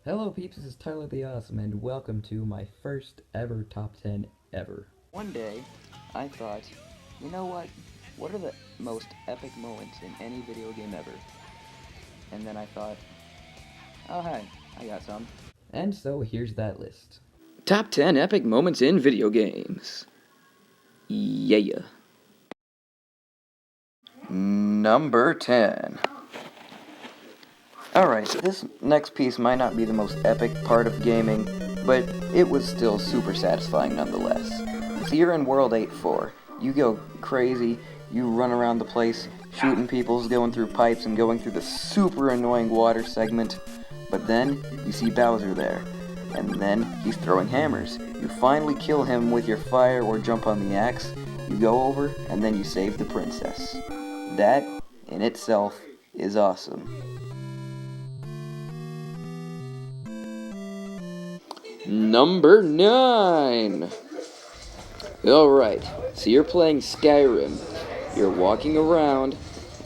Hello peeps, this is TylertheAwesome, and welcome to my first ever top 10 ever. One day, I thought, you know what? What are the most epic moments in any video game ever? And then I thought, oh hey, I got some. And so here's that list. Top 10 epic moments in video games. Yeah. Number 10. Alright, so this next piece might not be the most epic part of gaming, but it was still super satisfying nonetheless. So you're in World 8-4. You go crazy, you run around the place, shooting people, going through pipes, and going through the super annoying water segment. But then, you see Bowser there, and then he's throwing hammers. You finally kill him with your fire or jump on the axe, you go over, and then you save the princess. That, in itself, is awesome. Number 9! Alright, so you're playing Skyrim. You're walking around,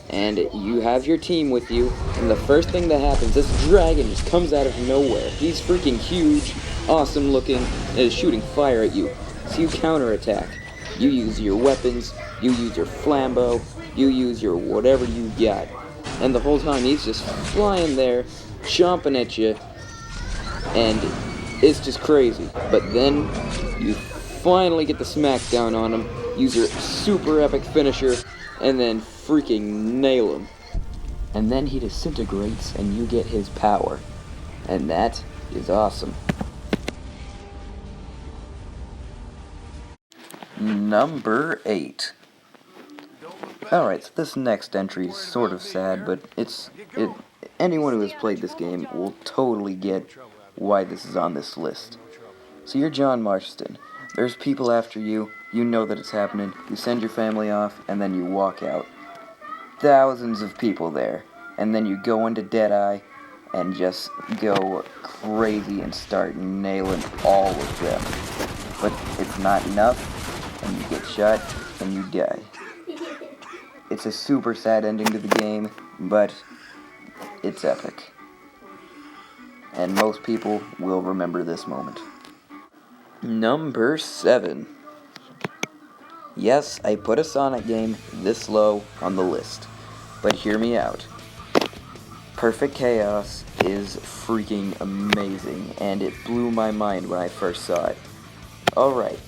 and you have your team with you, and the first thing that happens, this dragon just comes out of nowhere. He's freaking huge, awesome looking, and is shooting fire at you. So you counterattack. You use your weapons, you use your flambeau, you use your whatever you got. And the whole time he's just flying there, chomping at you, and it's just crazy. But then, you finally get the smackdown on him, use your super epic finisher, and then freaking nail him. And then he disintegrates and you get his power. And that is awesome. Number 8. Alright, so this next entry is sort of sad, but anyone who has played this game will totally get why this is on this list. So you're John Marston. There's people after you, you know that it's happening, you send your family off, and then you walk out. Thousands of people there, and then you go into Deadeye and just go crazy and start nailing all of them. But it's not enough, and you get shot, and you die. It's a super sad ending to the game, but it's epic. And most people will remember this moment. Number 7. Yes, I put a Sonic game this low on the list, but hear me out. Perfect Chaos is freaking amazing, and it blew my mind when I first saw it. Alright,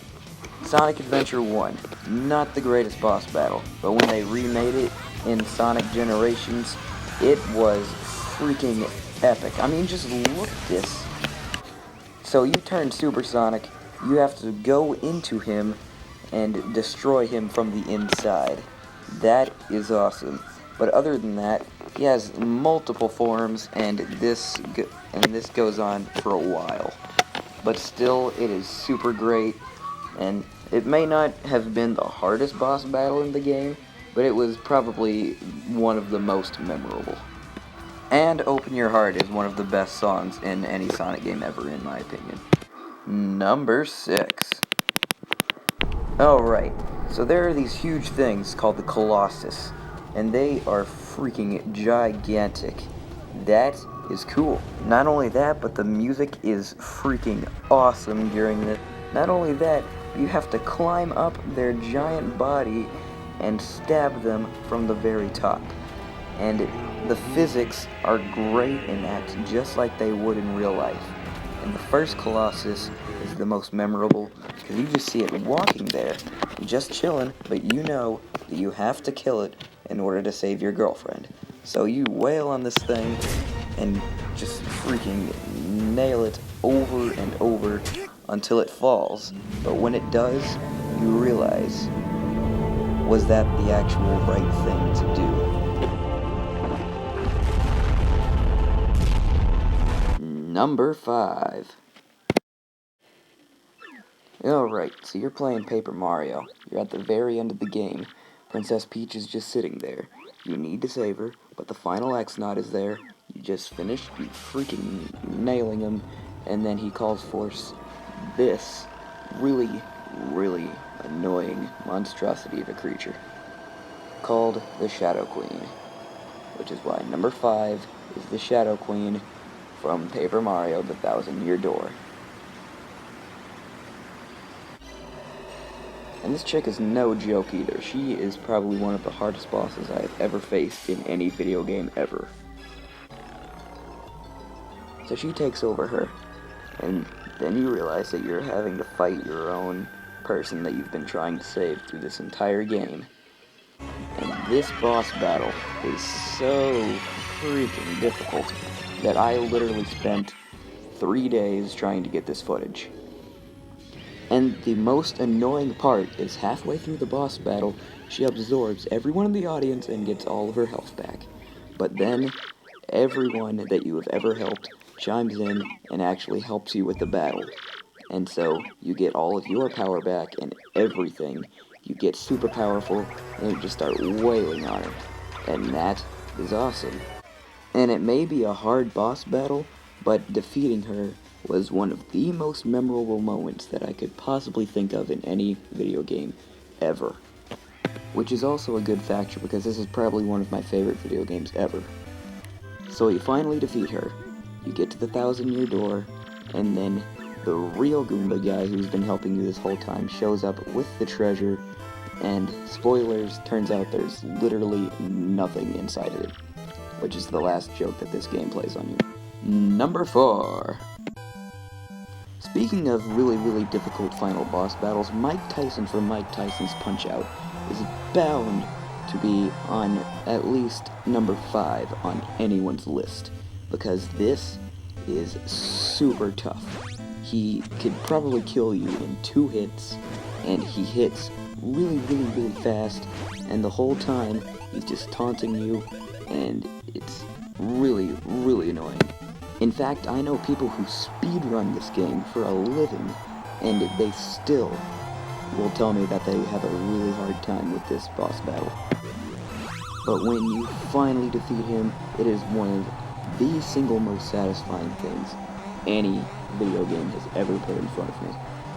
Sonic Adventure 1, not the greatest boss battle, but when they remade it in Sonic Generations, it was freaking epic. I mean, just look at this. So you turn Super Sonic, you have to go into him and destroy him from the inside. That is awesome. But other than that, he has multiple forms, and this goes on for a while. But still, it is super great, and it may not have been the hardest boss battle in the game, but it was probably one of the most memorable. And Open Your Heart is one of the best songs in any Sonic game ever, in my opinion. Number 6. Alright, so there are these huge things called the Colossus, and they are freaking gigantic. That is cool. Not only that, but the music is freaking awesome during this. Not only that, you have to climb up their giant body and stab them from the very top. And the physics are great in that, just like they would in real life. And the first Colossus is the most memorable, because you just see it walking there, just chilling, but you know that you have to kill it in order to save your girlfriend. So you wail on this thing, and just freaking nail it over and over until it falls. But when it does, you realize, was that the actual right thing to do? Number 5. Alright, so you're playing Paper Mario. You're at the very end of the game. Princess Peach is just sitting there. You need to save her, but the final X-Naut is there. You just finished freaking nailing him, and then he calls for this really, really annoying monstrosity of a creature called the Shadow Queen. Which is why number 5 is the Shadow Queen from Paper Mario: The Thousand-Year Door. And this chick is no joke either. She is probably one of the hardest bosses I have ever faced in any video game ever. So she takes over her, and then you realize that you're having to fight your own person that you've been trying to save through this entire game. And this boss battle is so freaking difficult that I literally spent 3 days trying to get this footage. And the most annoying part is halfway through the boss battle, she absorbs everyone in the audience and gets all of her health back. But then, everyone that you have ever helped chimes in and actually helps you with the battle. And so, you get all of your power back and everything. You get super powerful, and you just start wailing on her. And that is awesome. And it may be a hard boss battle, but defeating her was one of the most memorable moments that I could possibly think of in any video game ever. Which is also a good factor because this is probably one of my favorite video games ever. So you finally defeat her, you get to the Thousand-Year Door, and then the real Goomba guy who's been helping you this whole time shows up with the treasure, and spoilers, turns out there's literally nothing inside of it. Which is the last joke that this game plays on you. Number 4. Speaking of really difficult final boss battles, Mike Tyson from Mike Tyson's Punch-Out is bound to be on at least number 5 on anyone's list, because this is super tough. He could probably kill you in 2 hits, and he hits really fast, and the whole time he's just taunting you, and it's really annoying. In fact, I know people who speedrun this game for a living, and they still will tell me that they have a really hard time with this boss battle. But when you finally defeat him, it is one of the single most satisfying things any video game has ever put in front of me.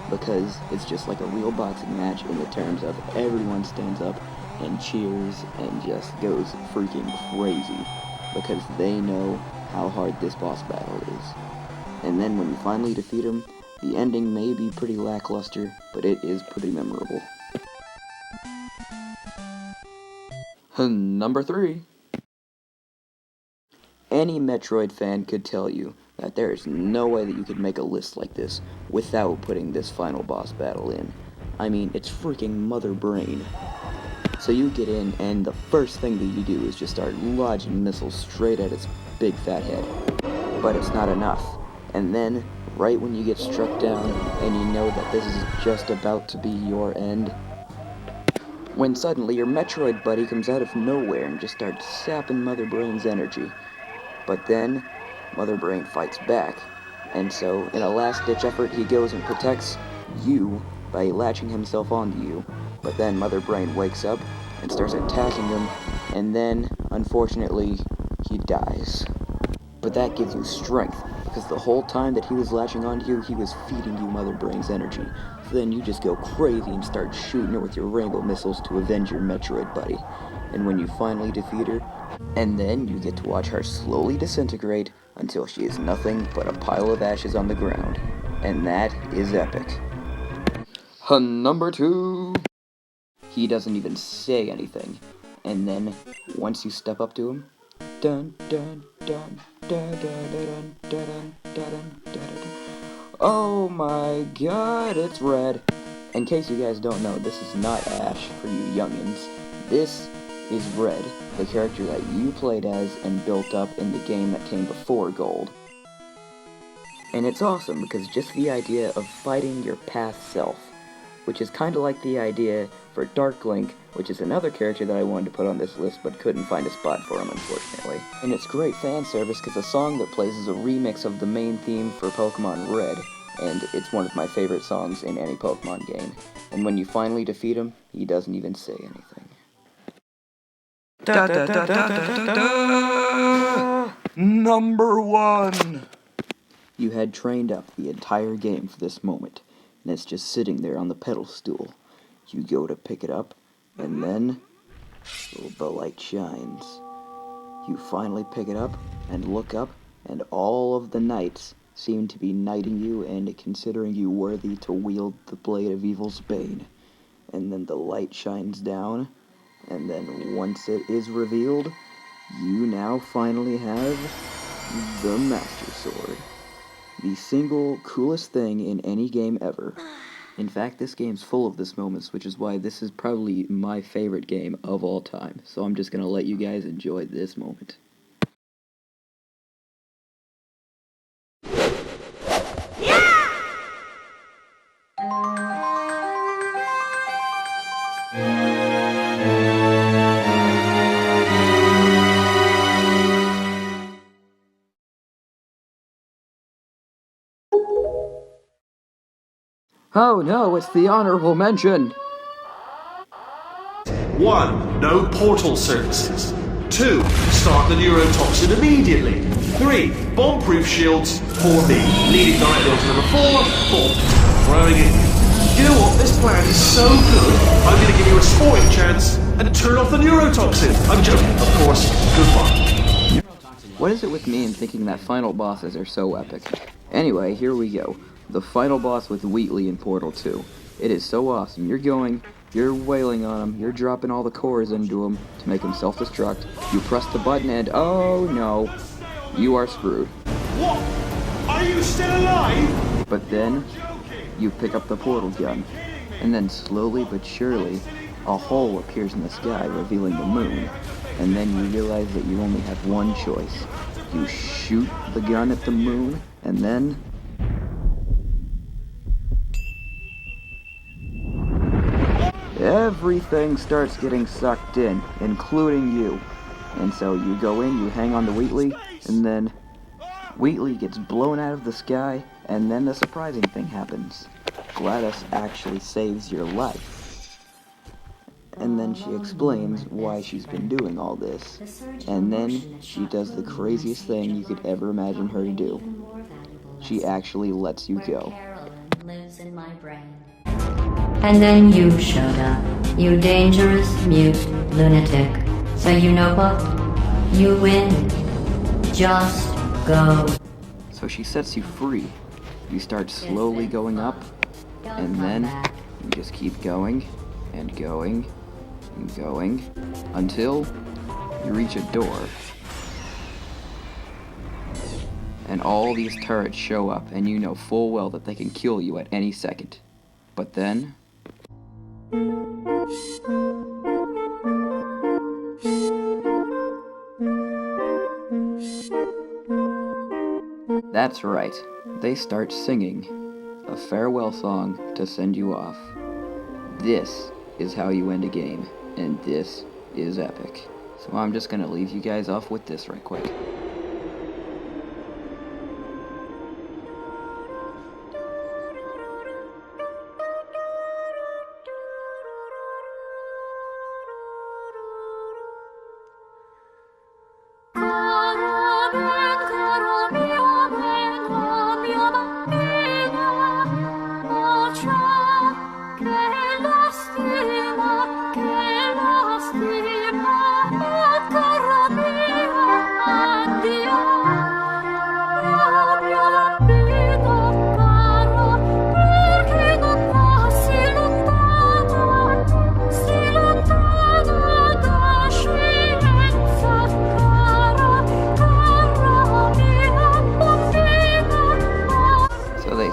Because it's just like a real boxing match in the terms of everyone stands up and cheers and just goes freaking crazy. Because they know how hard this boss battle is. And then when you finally defeat him, the ending may be pretty lackluster, but it is pretty memorable. Number 3. Any Metroid fan could tell you that there is no way that you could make a list like this without putting this final boss battle in. I mean, it's freaking Mother Brain. So you get in, and the first thing that you do is just start lodging missiles straight at its big fat head. But it's not enough. And then, right when you get struck down, and you know that this is just about to be your end, when suddenly your Metroid buddy comes out of nowhere and just starts sapping Mother Brain's energy. But then, Mother Brain fights back. And so, in a last-ditch effort, he goes and protects you by latching himself onto you. But then Mother Brain wakes up and starts attacking him, and then, unfortunately, he dies. But that gives you strength, because the whole time that he was latching onto you, he was feeding you Mother Brain's energy. So then you just go crazy and start shooting her with your rainbow missiles to avenge your Metroid buddy. And when you finally defeat her, and then you get to watch her slowly disintegrate until she is nothing but a pile of ashes on the ground. And that is epic. Number 2. He doesn't even say anything. And then, once you step up to him, dun dun dun dun dun dun dun dun dun dun dun. Oh my god, it's Red. In case you guys don't know, this is not Ash for you youngins. This is Red, the character that you played as and built up in the game that came before Gold. And it's awesome because just the idea of fighting your past self, which is kind of like the idea for Dark Link, which is another character that I wanted to put on this list but couldn't find a spot for him, unfortunately. And it's great fan service because the song that plays is a remix of the main theme for Pokemon Red, and it's one of my favorite songs in any Pokemon game. And when you finally defeat him, he doesn't even say anything. Number 1! You had trained up the entire game for this moment, and it's just sitting there on the pedestal. You go to pick it up, and then the light shines. You finally pick it up and look up, and all of the knights seem to be knighting you and considering you worthy to wield the blade of evil's bane. And then the light shines down, and then once it is revealed, you now finally have the Master Sword. The single coolest thing in any game ever. In fact, this game's full of this moments, which is why this is probably my favorite game of all time. So I'm just gonna let you guys enjoy this moment. Oh no, it's the honorable mention! 1. No portal services. 2. Start the neurotoxin immediately. 3. Bomb-proof shields. 4. Me. Leading night builds number 4. 4. Throwing it. You know what? This plan is so good, I'm going to give you a sporting chance and turn off the neurotoxin. I'm joking, of course. Goodbye. What is it with me and thinking that final bosses are so epic? Anyway, here we go. The final boss with Wheatley in Portal 2. It is so awesome. You're wailing on him, you're dropping all the cores into him to make him self-destruct. You press the button and, oh no, you are screwed. What? Are you still alive? But then, you pick up the portal gun, and then slowly but surely, a hole appears in the sky, revealing the moon. And then you realize that you only have one choice. You shoot the gun at the moon, and then... everything starts getting sucked in, including you. And so you go in, you hang on to Wheatley, and then Wheatley gets blown out of the sky, and then the surprising thing happens. Gladys actually saves your life. And then she explains why she's been doing all this. And then she does the craziest thing you could ever imagine her to do. She actually lets you go. Lives in my brain. And then you showed up, you dangerous, mute lunatic. So you know what? You win. Just go. So she sets you free. You start slowly going up, and then you just keep going, and going, and going, until you reach a door. And all these turrets show up, and you know full well that they can kill you at any second. But then... that's right, they start singing a farewell song to send you off. This is how you end a game, and this is epic. So I'm just gonna leave you guys off with this right quick.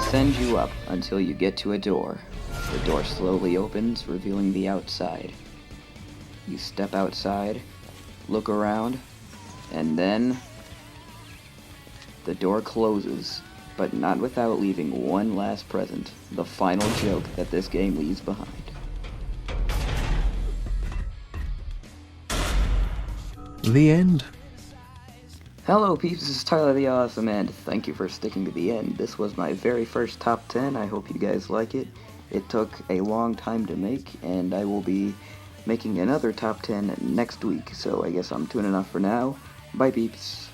Send you up until you get to a door. The door slowly opens, revealing the outside. You step outside, look around, and then the door closes, but not without leaving one last present, the final joke that this game leaves behind. The end. Hello peeps, this is TylertheAwesome, and thank you for sticking to the end. This was my very first top 10, I hope you guys like it. It took a long time to make, and I will be making another top 10 next week, so I guess I'm tuning off for now. Bye peeps.